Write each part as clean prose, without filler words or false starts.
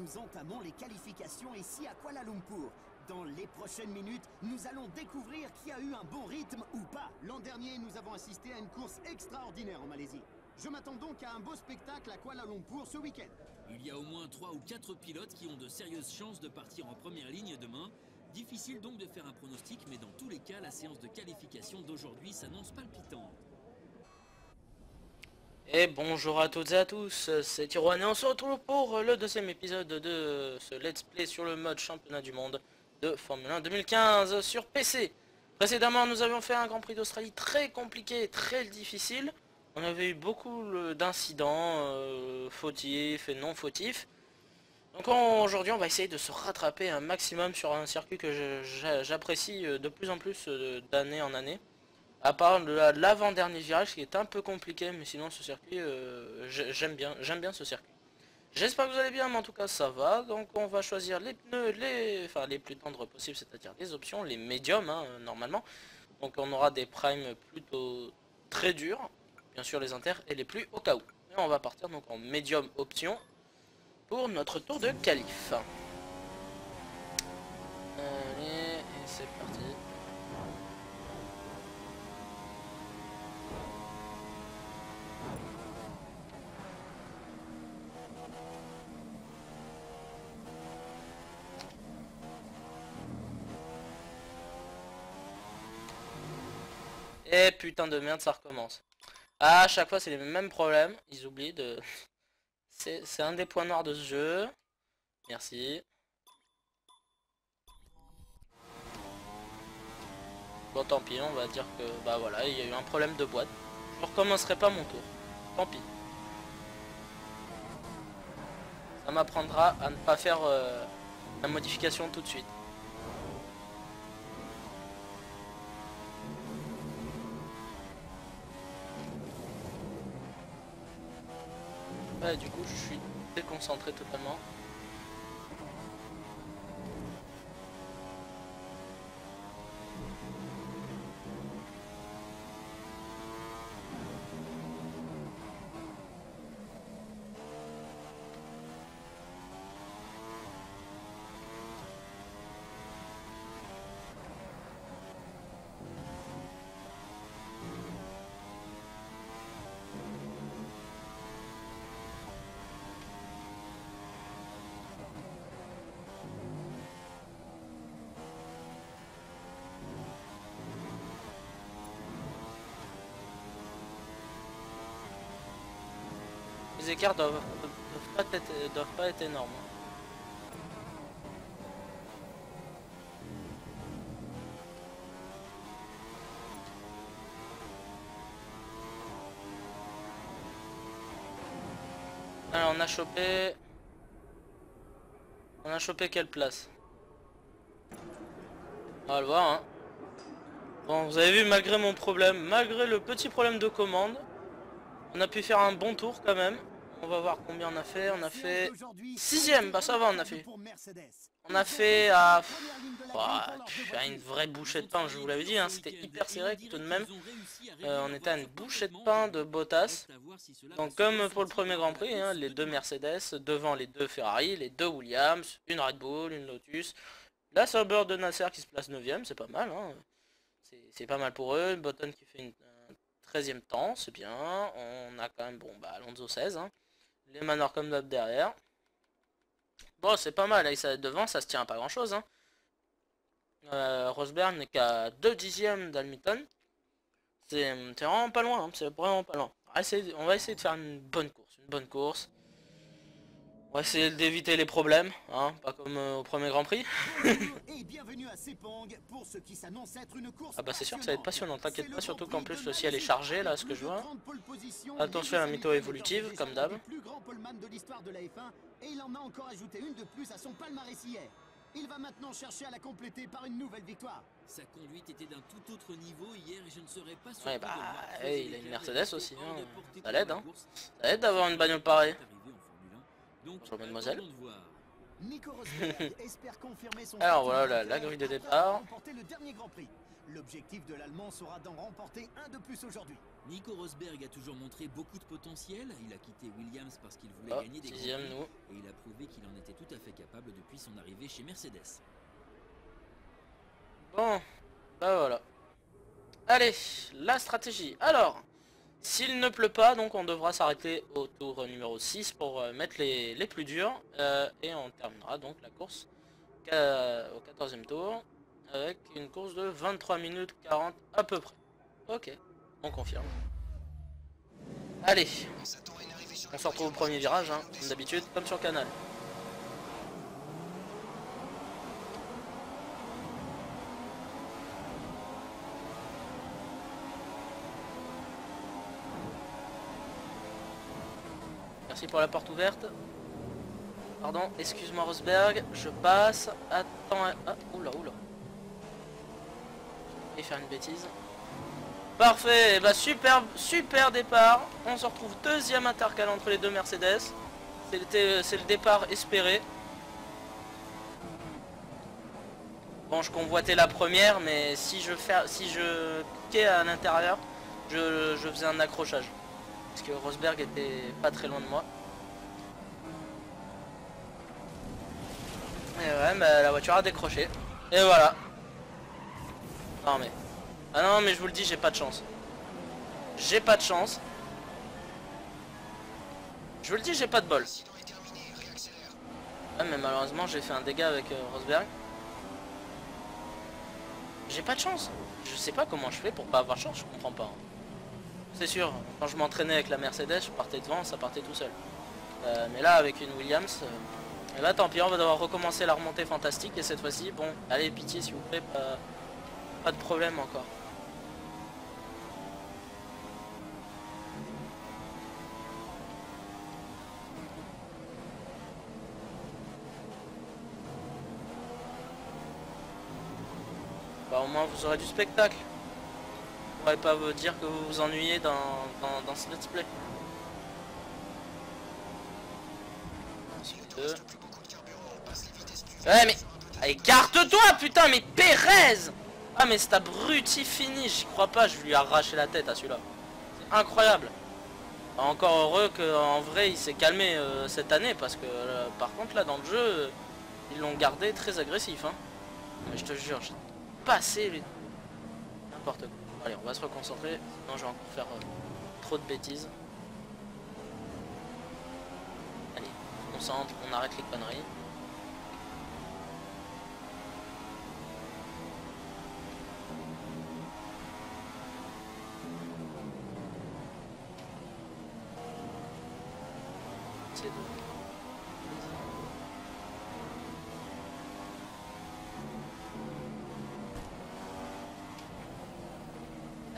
nous entamons les qualifications ici à Kuala Lumpur. Dans les prochaines minutes, nous allons découvrir qui a eu un bon rythme ou pas. L'an dernier, nous avons assisté à une course extraordinaire en Malaisie. Je m'attends donc à un beau spectacle à Kuala Lumpur ce week-end. Il y a au moins 3 ou 4 pilotes qui ont de sérieuses chances de partir en première ligne demain. Difficile donc de faire un pronostic, mais dans tous les cas, la séance de qualification d'aujourd'hui s'annonce palpitante. Et bonjour à toutes et à tous, c'est Tiroan et on se retrouve pour le deuxième épisode de ce let's play sur le mode championnat du monde de Formule 1 2015 sur PC. Précédemment nous avions fait un Grand Prix d'Australie très compliqué, très difficile. On avait eu beaucoup d'incidents fautifs et non fautifs. Donc aujourd'hui on va essayer de se rattraper un maximum sur un circuit que j'apprécie de plus en plus d'année en année. À part l'avant-dernier virage qui est un peu compliqué, mais sinon ce circuit, j'aime bien ce circuit. J'espère que vous allez bien, mais en tout cas ça va. Donc on va choisir les pneus, les plus tendres possibles, c'est-à-dire les options, les médiums normalement. Donc on aura des primes plutôt très durs, bien sûr les inters et les plus au cas où. Et on va partir donc en médium option pour notre tour de qualif. Allez, et c'est parti. Et putain de merde, ça recommence. À chaque fois c'est les mêmes problèmes, ils oublient de... C'est un des points noirs de ce jeu. Merci. Bon tant pis, on va dire que bah voilà, il y a eu un problème de boîte. Je recommencerai pas mon tour. Tant pis. Ça m'apprendra à ne pas faire la modification tout de suite. Ouais, du coup je suis déconcentré totalement. Les écarts doivent pas être énormes. Alors on a chopé... On a chopé quelle place? On va le voir hein. Bon vous avez vu, malgré mon problème, malgré le petit problème de commande, on a pu faire un bon tour quand même. On va voir combien on a fait. On a fait 6ème, bah ça va, on a fait. On a fait à une vraie bouchée de pain, je vous l'avais dit, hein, c'était hyper serré tout de même. On était à une bouchée de pain de Bottas. Donc comme pour le premier Grand Prix, hein, les deux Mercedes, devant les deux Ferrari, les deux Williams, une Red Bull, une Lotus. La Sauber de Nasser qui se place 9ème, c'est pas mal. Hein. C'est pas mal pour eux. Button qui fait un 13ème temps, c'est bien. On a quand même, bon bah Alonso 16. Hein. Les Manor comme d'hab derrière. Bon, c'est pas mal, et ça, devant, ça se tient à pas grand chose. Hein. Rosberg n'est qu'à 2 dixièmes d'Hamilton. C'est vraiment pas loin, hein. C'est vraiment pas loin. On va essayer de faire une bonne course. On va essayer d'éviter les problèmes, hein, pas comme au premier Grand Prix. Ah bah c'est sûr que ça va être passionnant, t'inquiète pas, surtout qu'en plus le ciel est chargé là, ce que je vois. Attention à la météo évolutive, comme d'hab. Il va maintenant chercher à la compléter par une nouvelle victoire. Sa conduite était d'un tout autre niveau hier et je ne serais pas surpris ouais, bah, de le voir il a une Mercedes aussi, hein. Ça Ça l'aide, hein. Ça aide d'avoir une bagnole pareille. Donc, Bonjour mademoiselle. attendons de voir. Nico Rosberg espère confirmer son Alors statut voilà de la vainqueur grille de après départ. avoir remporté le dernier Grand Prix. L'objectif de l'Allemand sera d'en remporter un de plus aujourd'hui. Nico Rosberg a toujours montré beaucoup de potentiel. Il a quitté Williams parce qu'il voulait Oh, gagner des Grands sixième Prix. nous. Et il a prouvé qu'il en était tout à fait capable depuis son arrivée chez Mercedes. Bon, bah voilà. Allez, la stratégie. Alors, s'il ne pleut pas, donc on devra s'arrêter au tour numéro 6 pour mettre les plus durs. Et on terminera donc la course au 14e tour avec une course de 23 minutes 40 à peu près. Ok, on confirme. Allez, on se retrouve au premier virage, hein, comme d'habitude, comme sur Canal. Merci pour la porte ouverte. Pardon, excuse-moi Rosberg, je passe. Attends, ah, oula, oula. Je vais faire une bêtise. Parfait, bah super départ. On se retrouve deuxième intercale entre les deux Mercedes. C'est le départ espéré. Bon, je convoitais la première, mais si je quais à l'intérieur, je faisais un accrochage. Parce que Rosberg était pas très loin de moi. Et ouais, bah, la voiture a décroché. Et voilà. Non mais... Ah non mais je vous le dis, j'ai pas de chance. J'ai pas de chance. Je vous le dis, j'ai pas de bol. Ouais, mais malheureusement j'ai fait un dégât avec Rosberg. J'ai pas de chance. Je sais pas comment je fais pour pas avoir de chance, je comprends pas. C'est sûr, quand je m'entraînais avec la Mercedes, je partais devant, ça partait tout seul. Mais là avec une Williams... Et là tant pis, on va devoir recommencer la remontée fantastique. Et cette fois-ci, bon, allez pitié s'il vous plaît, pas de problème encore. Bah au moins vous aurez du spectacle. Vous pourrez pas vous dire que vous vous ennuyez dans ce let's play. Ouais mais... Écarte-toi putain, mais Pérez! Ah mais cet abruti fini, j'y crois pas, je lui ai arraché la tête à celui-là. C'est incroyable. Encore heureux qu'en vrai il s'est calmé cette année, parce que par contre là dans le jeu, ils l'ont gardé très agressif. Hein. Mais je te jure, j'ai passé les... N'importe quoi. Allez, on va se reconcentrer, sinon je vais encore faire trop de bêtises. Allez, on concentre, on arrête les conneries.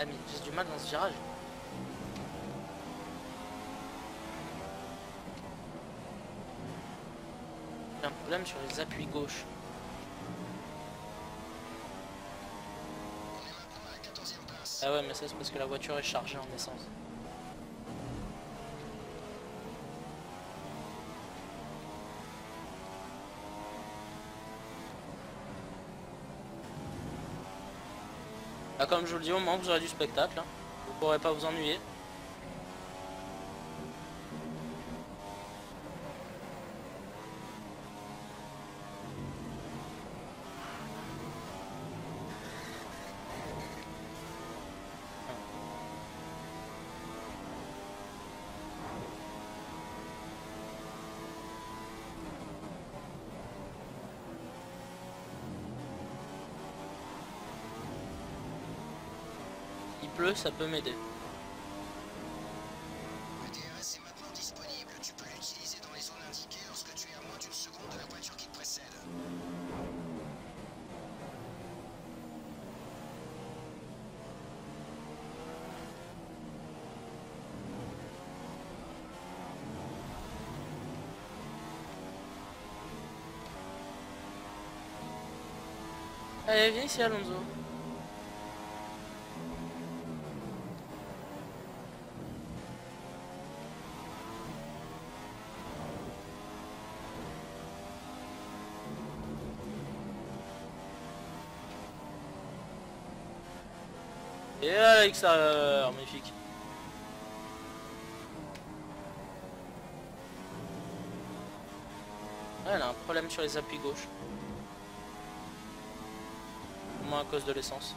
Ah mais j'ai du mal dans ce virage. J'ai un problème sur les appuis gauche. Ah ouais mais ça c'est parce que la voiture est chargée en essence. Là, comme je vous le dis, au moins vous aurez du spectacle, hein. Vous pourrez pas vous ennuyer. Ça peut m'aider. Le DRS est maintenant disponible. Tu peux l'utiliser dans les zones indiquées lorsque tu es à moins d'une seconde de la voiture qui te précède. Allez, viens ici Alonso. Et à l'extérieur, magnifique. Ouais, elle a un problème sur les appuis gauche. Au moins à cause de l'essence.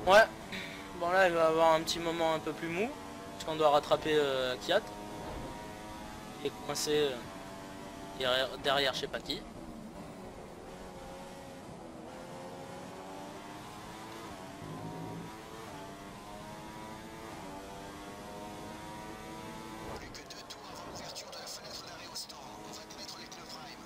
Ouais, bon là il va avoir un petit moment un peu plus mou, parce qu'on doit rattraper Kiat. Il est coincé derrière je sais pas qui. Plus que 2 tours avant l'ouverture de la fenêtre d'arrêt au stand. On va te mettre les pneus prime.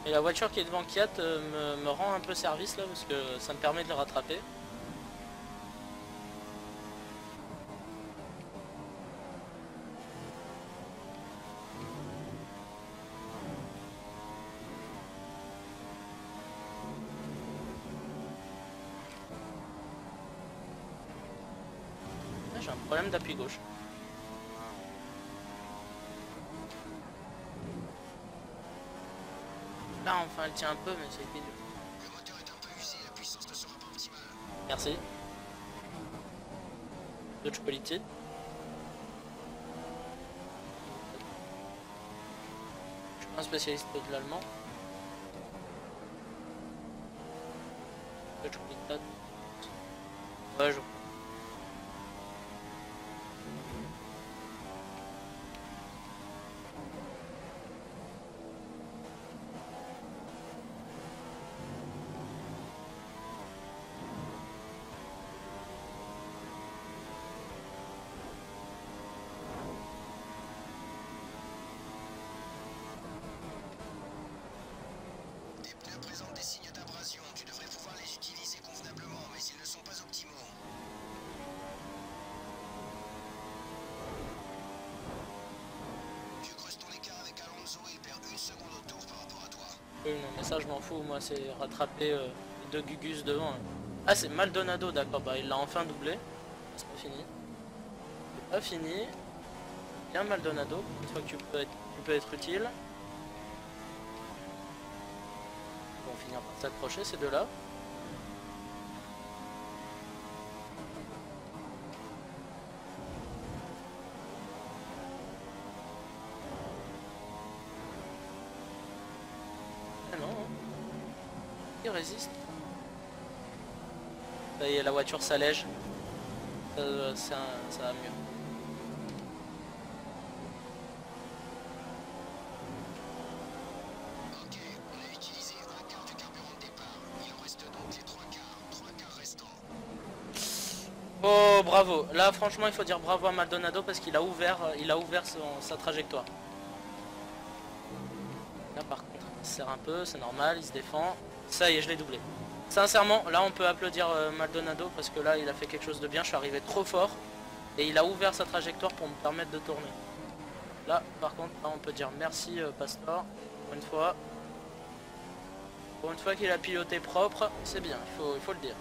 Et la voiture qui est devant Kiat me rend un peu service là, parce que ça me permet de le rattraper. Là, j'ai un problème d'appui gauche. Là enfin elle tient un peu mais c'est dur. Le moteur est un peu usé, la puissance ne sera pas optimale. Merci. Deutsche Politik. Je suis pas un spécialiste de l'allemand. Deutsche Politik. Ouais je... Tes pneus présentent des signes d'abrasion. Tu devrais pouvoir les utiliser convenablement, mais ils ne sont pas optimaux. Tu creuses ton écart avec Alonso et il perd 1 seconde au tour par rapport à toi. Oui, non, mais ça je m'en fous, moi c'est rattraper les deux Gugus devant. Hein. Ah c'est Maldonado, d'accord, bah il l'a enfin doublé. C'est pas fini. C'est pas fini. Bien Maldonado, une fois que tu peux être utile. Ils vont finir par s'accrocher ces deux-là. Ah non, hein. Il résiste. Ça y est, la voiture s'allège. Ça va mieux. Ok, on a utilisé 1/4 du carburant de départ. Il en reste donc les 3/4 restants. Oh bravo, là franchement il faut dire bravo à Maldonado parce qu'il a ouvert, sa trajectoire. Là par contre il se serre un peu, c'est normal, il se défend. Ça y est, je l'ai doublé. Sincèrement, là on peut applaudir Maldonado parce que là il a fait quelque chose de bien, je suis arrivé trop fort. Et il a ouvert sa trajectoire pour me permettre de tourner. Là par contre, là, on peut dire merci Pastor, pour une fois. Pour une fois qu'il a piloté propre, c'est bien, il faut le dire.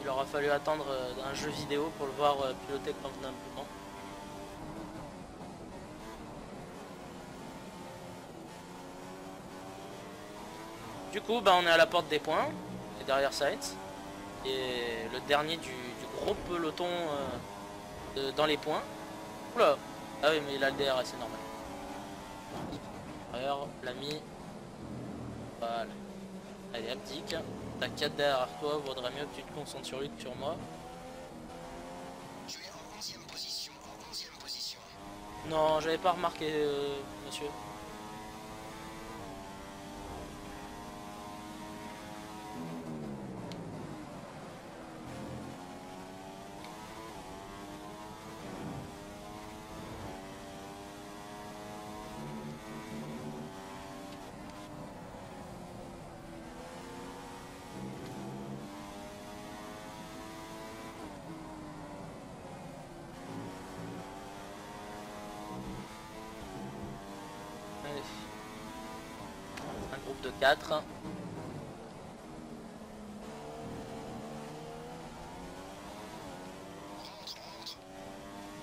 Il aura fallu attendre un jeu vidéo pour le voir piloter convenablement. Du coup, bah, on est à la porte des points, et derrière Sainz, et le dernier du gros peloton dans les points. Oula, ah oui, mais il a le DRS, c'est normal. Alors, l'ami, voilà. Allez, abdique. T'as 4 derrière toi, vaudrait mieux que tu te concentres sur lui que sur moi. Tu es en 11e position, en 11e position. Non, j'avais pas remarqué, monsieur. de 4.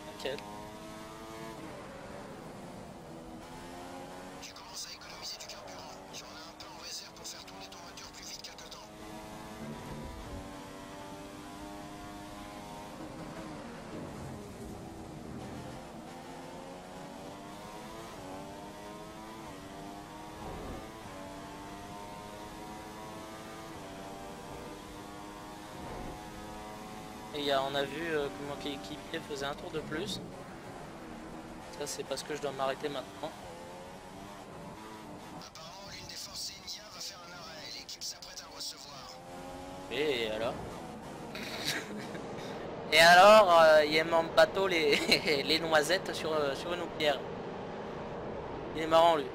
T'inquiète. Tu commences à économiser du carburant. Tu en as un peu en réserve pour faire tourner ton moteur plus vite quelque temps. Et on a vu que mon coéquipier faisait un tour de plus. Ça c'est parce que je dois m'arrêter maintenant. Apparemment, l'une des forces indiennes va faire un arrêt et l'équipe s'apprête à le recevoir. Et alors Et alors, il est mon bateau les, les noisettes sur une pierre. Il est marrant lui.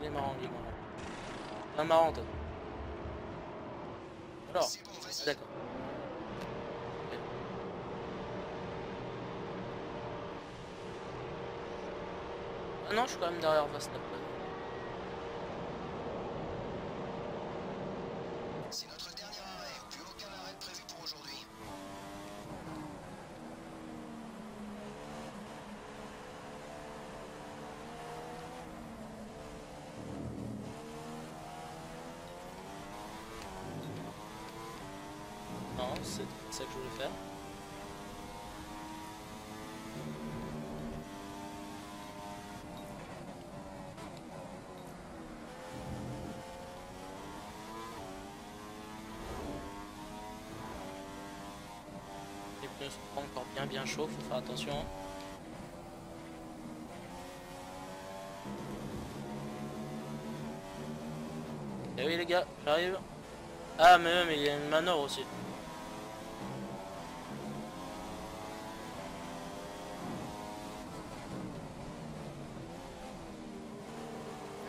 Il est marrant, il est marrant. C'est marrant toi. Alors, C'est bon, vas-y. d'accord. Ah non, je suis quand même derrière Verstappen. C'est notre dernier arrêt. Plus aucun arrêt de prévu pour aujourd'hui. Non, c'est ça que je voulais faire. Les pneus sont pas encore bien chauds, faut faire attention. Eh oui les gars, j'arrive. Ah mais il y a une manœuvre aussi.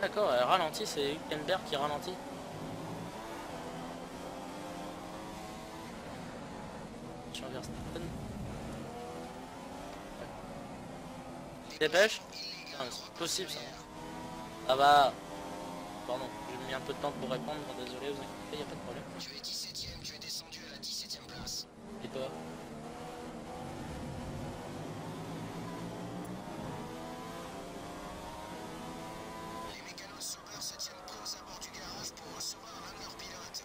D'accord, elle ralentit, c'est Hülkenberg qui ralentit. Sur Verstappen. Dépêche. Ah, c'est possible ça. Ça va. Pardon, j'ai mis un peu de temps pour répondre, désolé, vous inquiétez, y a pas de problème. Tu es 17ème, tu es descendu à la 17ème place. Et toi? Les mécanos Sauber se tiennent prêts aux abords du garage pour recevoir l'un de leurs pilotes.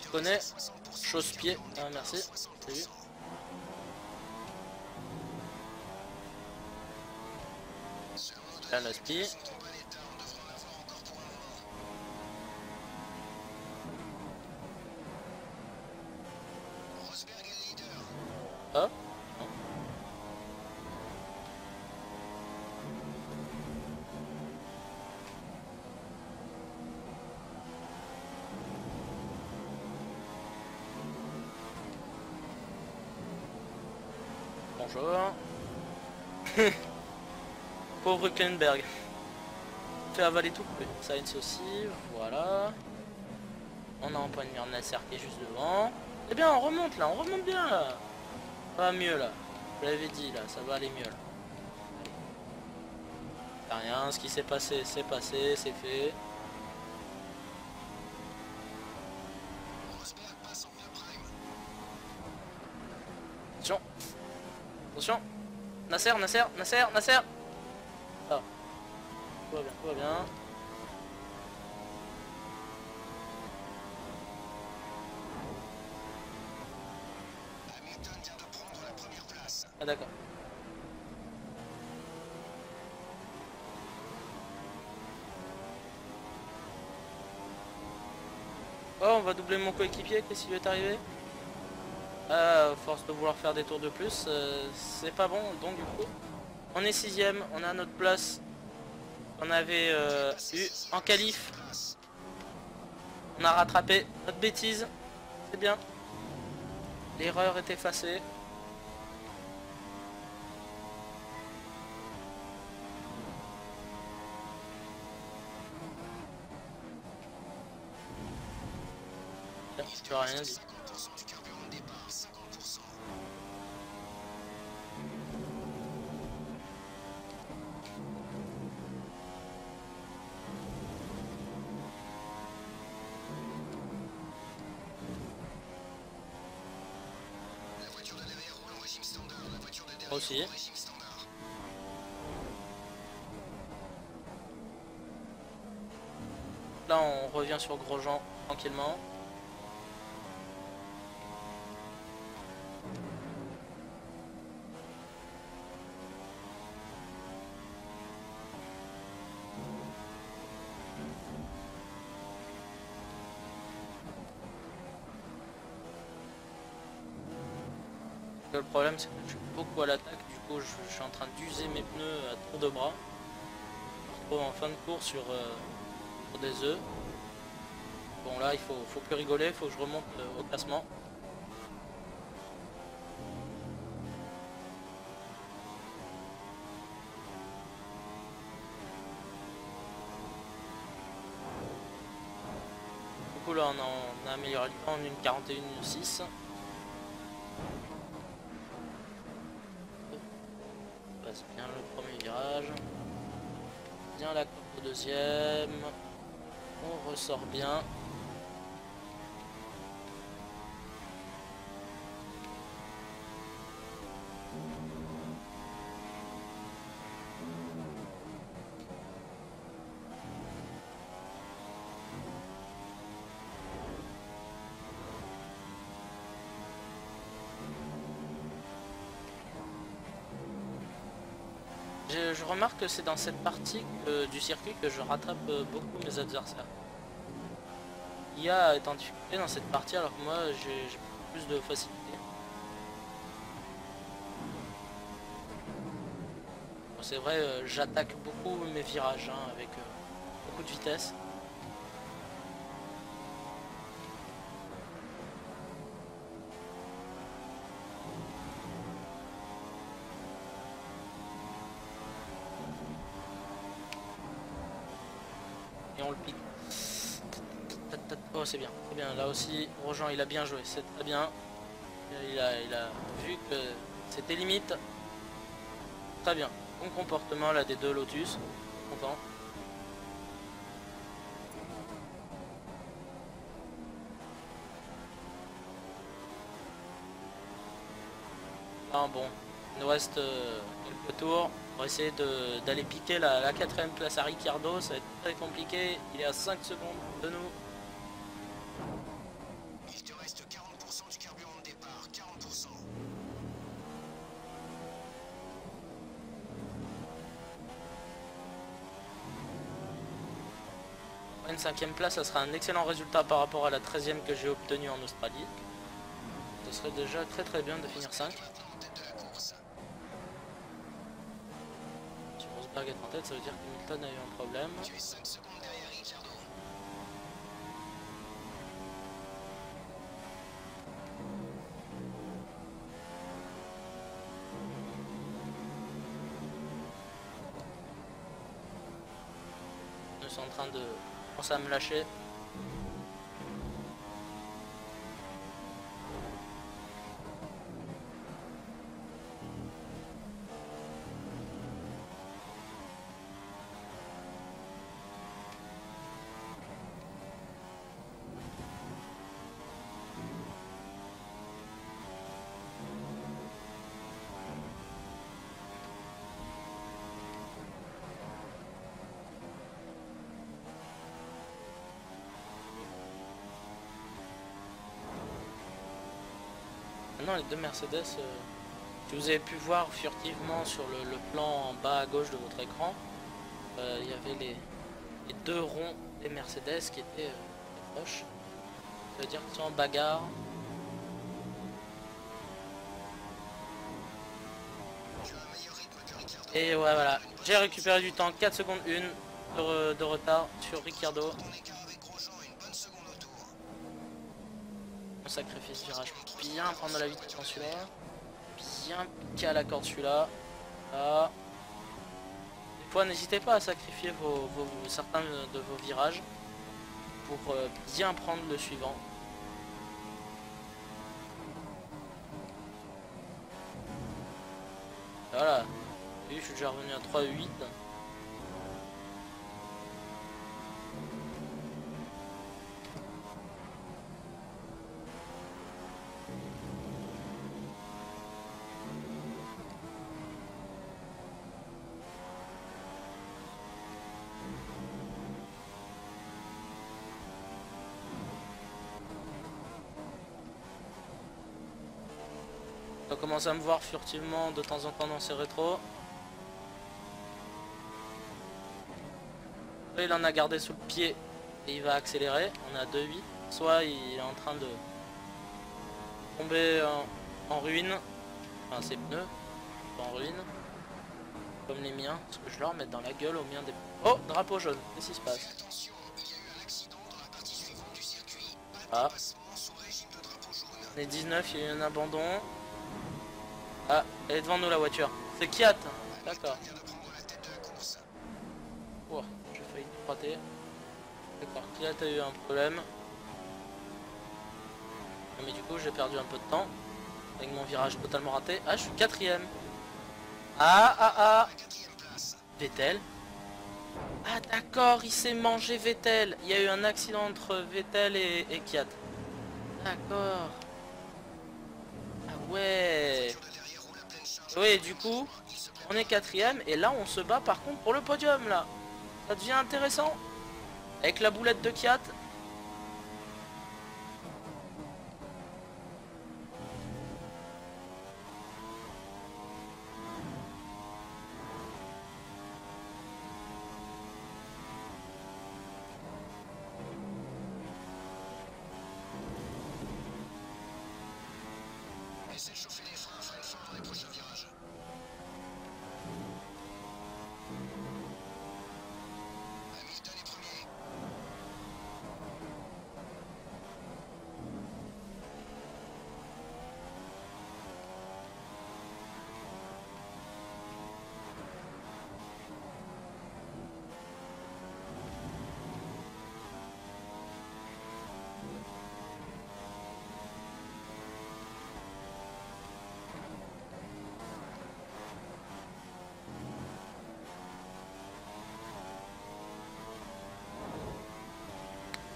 Tu connais Chausse-pied. Ah merci. Salut. Là la spi. Hop. Non. Bonjour. Pauvre Hülkenberg. Fait avaler tout. Sainz aussi, voilà. On a un point de mire Nasser qui est juste devant. Eh bien on remonte là, on remonte bien là. Ça va mieux là. Je l'avais dit là, ça va aller mieux là. T'as rien, ce qui s'est passé, c'est fait. Attention. Attention. Nasser. Ah. Tout va bien. Hamilton vient de prendre la première place. Ah d'accord. Oh, on va doubler mon coéquipier, qu'est-ce qui lui est arrivé? Force de vouloir faire des tours de plus, c'est pas bon, donc du coup, on est 6ème, on a notre place qu'on avait eu en qualif. On a rattrapé notre bêtise, c'est bien. L'erreur est effacée. Tu as rien dit. 50% du carburant de départ, 50%. La voiture de derrière roule en régime standard. La voiture de derrière Aussi. roule en régime standard. Là on revient sur Grosjean tranquillement. Le problème c'est que je suis beaucoup à l'attaque, du coup je suis en train d'user mes pneus à tour de bras. Je me retrouve en fin de course sur des œufs. Bon là il faut plus rigoler, il faut que je remonte au classement. Du coup là on a amélioré le temps en une 41,6. Passe bien le premier virage. Bien la courbe au deuxième. On ressort bien. Je remarque que c'est dans cette partie du circuit que je rattrape beaucoup mes adversaires. IA est en difficulté dans cette partie alors que moi j'ai plus de facilité. Bon, c'est vrai, j'attaque beaucoup mes virages hein, avec beaucoup de vitesse. Et on le pique. Oh c'est bien, là aussi Grosjean il a bien joué, c'est très bien. Il a vu que c'était limite. Très bien, bon comportement là des deux Lotus, content. Ah bon, il nous reste quelques tours. On va essayer d'aller piquer la 4ème place à Ricciardo, ça va être très compliqué. Il est à 5 secondes de nous. Il te reste 40% du carburant de départ, 40%. Une 5ème place, ça sera un excellent résultat par rapport à la 13ème que j'ai obtenue en Australie. Ce serait déjà très bien de finir 5. Si Rosberg est en tête, ça veut dire que Hamilton a eu un problème. Tu es 5 secondes derrière Ricciardo. Ils sont en train de penser à me lâcher. Maintenant les deux Mercedes, si vous avez pu voir furtivement sur le plan en bas à gauche de votre écran, il y avait les deux ronds des Mercedes qui étaient proches. Ça veut dire qu'ils sont en bagarre. Et ouais voilà, j'ai récupéré du temps, 4 secondes 1 de retard sur Ricciardo. Ton écart avec Grosjean est une bonne seconde au tour. On sacrifie ce virage pour bien prendre de la vitesse dans celui-là. Bien piquer à la corde celui-là. Là. Des fois, n'hésitez pas à sacrifier certains de vos virages pour bien prendre le suivant. Voilà. Oui, je suis déjà revenu à 3,8. On commence à me voir furtivement de temps en temps dans ses rétros. Là, il en a gardé sous le pied et il va accélérer. On est à 2,8. Soit il est en train de tomber en ruine. Enfin ses pneus en ruine. Comme les miens. Parce que je leur mets dans la gueule aux miens des... Oh, drapeau jaune. Qu'est-ce qui se passe? Attention, il y a eu un accident dans la partie suivante du circuit. Ah. Passement sous régime de drapeau jaune. On est 19, il y a eu un abandon. Ah, elle est devant nous la voiture. C'est Kiat. D'accord. Vient de prendre la tête de la course. Oh, j'ai failli te rater. D'accord, Kiat a eu un problème. Mais du coup j'ai perdu un peu de temps. Avec mon virage totalement raté. Ah, je suis 4ème. Ah. La 4e place. Vettel. Ah d'accord, il s'est mangé Vettel. Il y a eu un accident entre Vettel et Kiat. D'accord. Ah ouais. Voiture de derrière roule à pleine charge. Oui, du coup, on est 4ème. Et là, on se bat par contre pour le podium, là. Ça devient intéressant. Avec la boulette de Kiat. Essaie de chauffer les freins, freine fort dans les prochains virages. Hamilton est premier.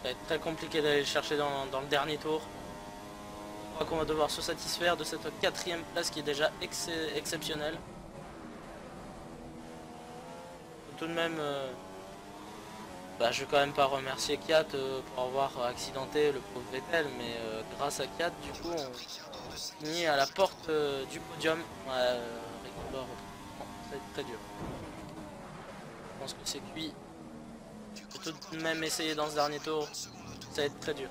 Ça va être très compliqué d'aller le chercher dans le dernier tour. Je crois qu'on va devoir se satisfaire de cette 4ème place qui est déjà exceptionnelle. Tout de même, je vais quand même pas remercier Kiat pour avoir accidenté le pauvre Vettel, mais grâce à Kiat, du coup, on finit à la porte du podium. Ricardo, ça va être très dur. Je pense que c'est cuit. Je vais tout de même essayer dans ce dernier tour. Ça va être très dur.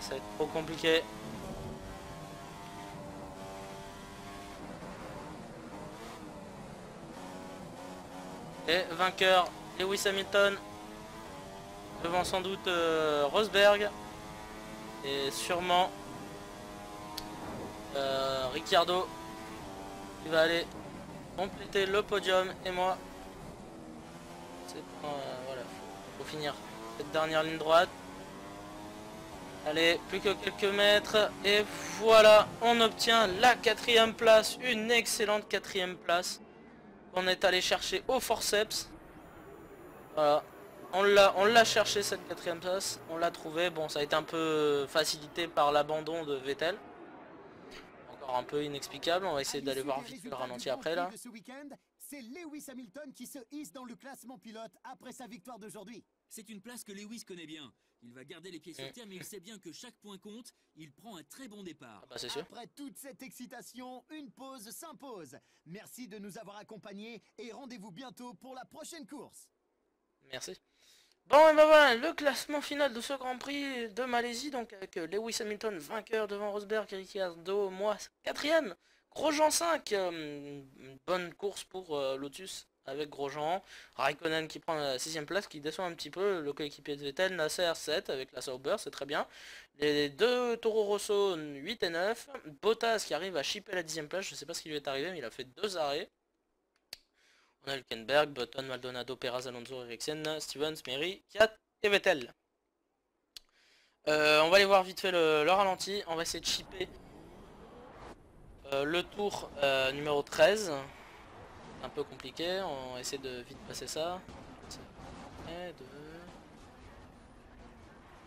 Ça va être trop compliqué. Et vainqueur, Lewis Hamilton. Devant sans doute Rosberg. Et sûrement Ricciardo qui va aller compléter le podium. Et moi, c'est voilà, faut finir cette dernière ligne droite. Allez, plus que quelques mètres. Et voilà, on obtient la 4e place. Une excellente 4e place. On est allé chercher au forceps. Voilà. On l'a cherché cette 4e place. On l'a trouvé. Bon, ça a été un peu facilité par l'abandon de Vettel. Encore un peu inexplicable. On va essayer d'aller voir vite le ralenti après là. C'est Lewis Hamilton qui se hisse dans le classement pilote après sa victoire d'aujourd'hui. C'est une place que Lewis connaît bien. Il va garder les pieds sur terre, mais il sait bien que chaque point compte. Il prend un très bon départ. Ah bah c'est sûr. Après toute cette excitation, une pause s'impose. Merci de nous avoir accompagnés et rendez-vous bientôt pour la prochaine course. Merci. Bon, et ben voilà, le classement final de ce Grand Prix de Malaisie, donc avec Lewis Hamilton vainqueur devant Rosberg, Ricciardo, moi 4e, Grosjean 5, une bonne course pour Lotus avec Grosjean, Raikkonen qui prend la 6e place, qui descend un petit peu, le coéquipier de Vettel, Nasser 7 avec la Sauber, c'est très bien, les deux Toro Rosso 8 et 9, Bottas qui arrive à chipper la 10e place, je sais pas ce qui lui est arrivé, mais il a fait 2 arrêts. On a Hülkenberg, Button, Maldonado, Perez, Alonso, Eriksen, Stevens, Mary, Kiat et Vettel. On va aller voir vite fait le ralenti. On va essayer de chipper le tour numéro 13. C'est un peu compliqué. On va essayer de vite passer ça. On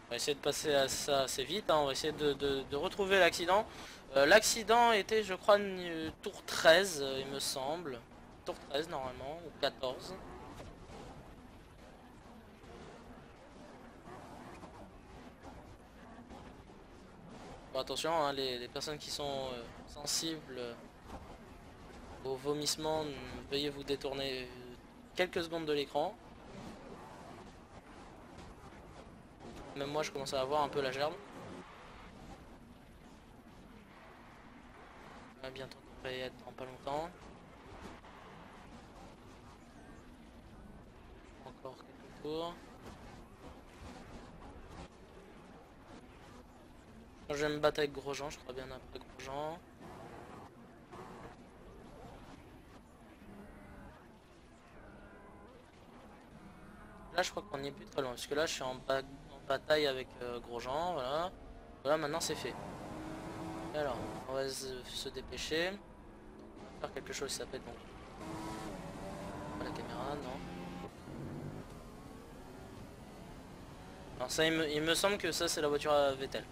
va essayer de passer ça assez vite. Hein. On va essayer de retrouver l'accident. L'accident était, je crois, tour 13, il me semble. Tour 13 normalement, ou 14. Bon, attention, hein, les personnes qui sont sensibles au vomissement, veuillez vous détourner quelques secondes de l'écran. Même moi je commence à avoir un peu la gerbe. Bientôt on va y être dans pas longtemps. Encore quelques tours. Je vais me battre avec Grosjean, je crois bien après Grosjean. Là je crois qu'on y est plus très loin, parce que là je suis en bataille avec Grosjean, voilà. Voilà, maintenant c'est fait. Et alors, on va se dépêcher. Faire quelque chose qui s'appelle donc... Pas la caméra, non. Alors ça, il me semble que ça c'est la voiture à Vettel.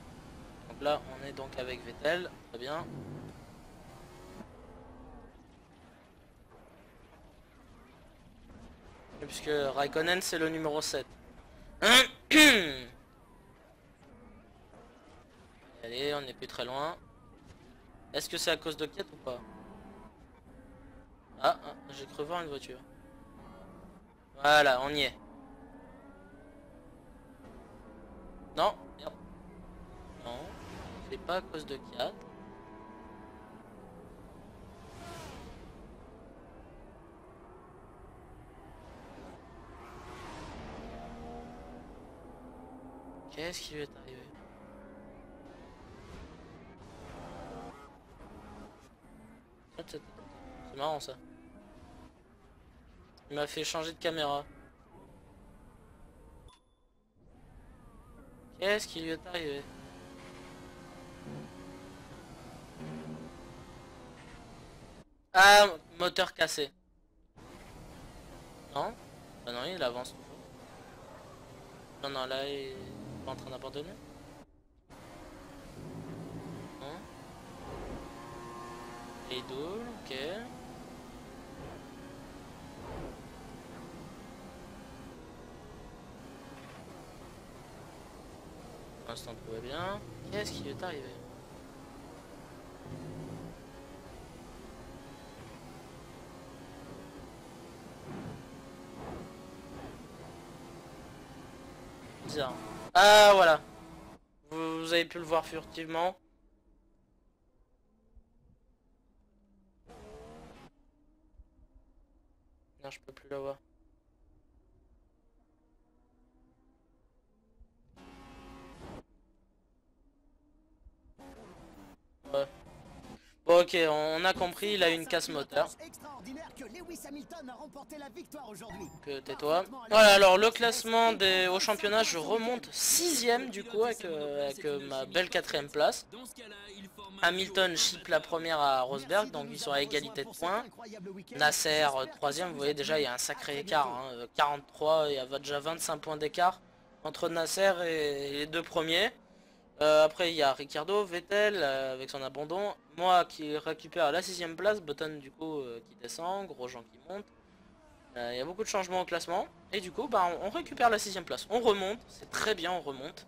Donc là, on est donc avec Vettel, très bien. Et puisque Raikkonen c'est le numéro 7. Allez, on n'est plus très loin. Est-ce que c'est à cause de Kiat ou pas? Ah, j'ai cru voir une voiture. Voilà, on y est. Non, merde. Non, c'est pas à cause de Kiat. Qu'est-ce qui lui est arrivé? C'est marrant ça. Il m'a fait changer de caméra. Qu'est-ce qui lui est arrivé? Ah, moteur cassé. Non? Bah non, il avance toujours. Non, non, là, il est pas en train d'abandonner. Non. Et double, ok. Pour l'instant, tout va bien. Qu'est-ce qui lui est arrivé? Bizarre. Ah, voilà. Vous avez pu le voir furtivement. Non, je peux plus la voir. Ouais. Bon, ok, on a compris, il a une casse moteur. extraordinaire que Lewis Hamilton a remporté la victoire aujourd'hui. Tais-toi. Voilà, alors le classement au championnat, je remonte 6ème du coup avec ma belle 4ème place. Dans ce cas-là, il forme Hamilton chip la première à Rosberg, donc ils sont à égalité de points. Nasser 3ème, vous voyez déjà il y a un sacré écart, hein, 43, il y a déjà 25 points d'écart entre Nasser et les deux premiers. Après il y a Ricciardo, Vettel avec son abandon, moi qui récupère la 6ème place, Button du coup qui descend, Grosjean qui monte. Il y a beaucoup de changements au classement et du coup bah, on récupère la 6ème place, on remonte, c'est très bien, on remonte.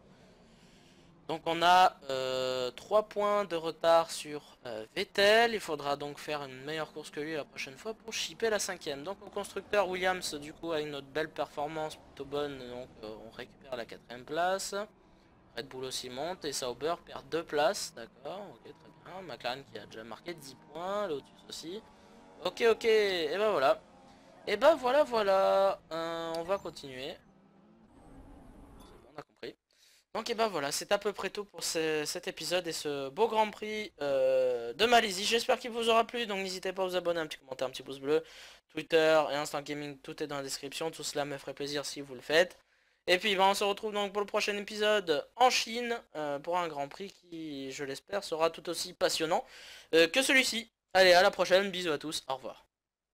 Donc on a 3 points de retard sur Vettel, il faudra donc faire une meilleure course que lui la prochaine fois pour chipper la 5ème. Donc au constructeur Williams du coup a une autre belle performance plutôt bonne, donc on récupère la 4ème place. Red Bull aussi monte et Sauber perd 2 places, d'accord, ok très bien. McLaren qui a déjà marqué 10 points, Lotus aussi. Ok et ben voilà. Et ben voilà, on va continuer. On a compris. Donc et ben voilà, c'est à peu près tout pour cet épisode et ce beau Grand Prix de Malaisie. J'espère qu'il vous aura plu, donc n'hésitez pas à vous abonner, un petit commentaire, un petit pouce bleu. Twitter et Instant Gaming, tout est dans la description, tout cela me ferait plaisir si vous le faites. Et puis ben, on se retrouve donc pour le prochain épisode en Chine, pour un Grand Prix qui, je l'espère, sera tout aussi passionnant que celui-ci. Allez, à la prochaine, bisous à tous, au revoir.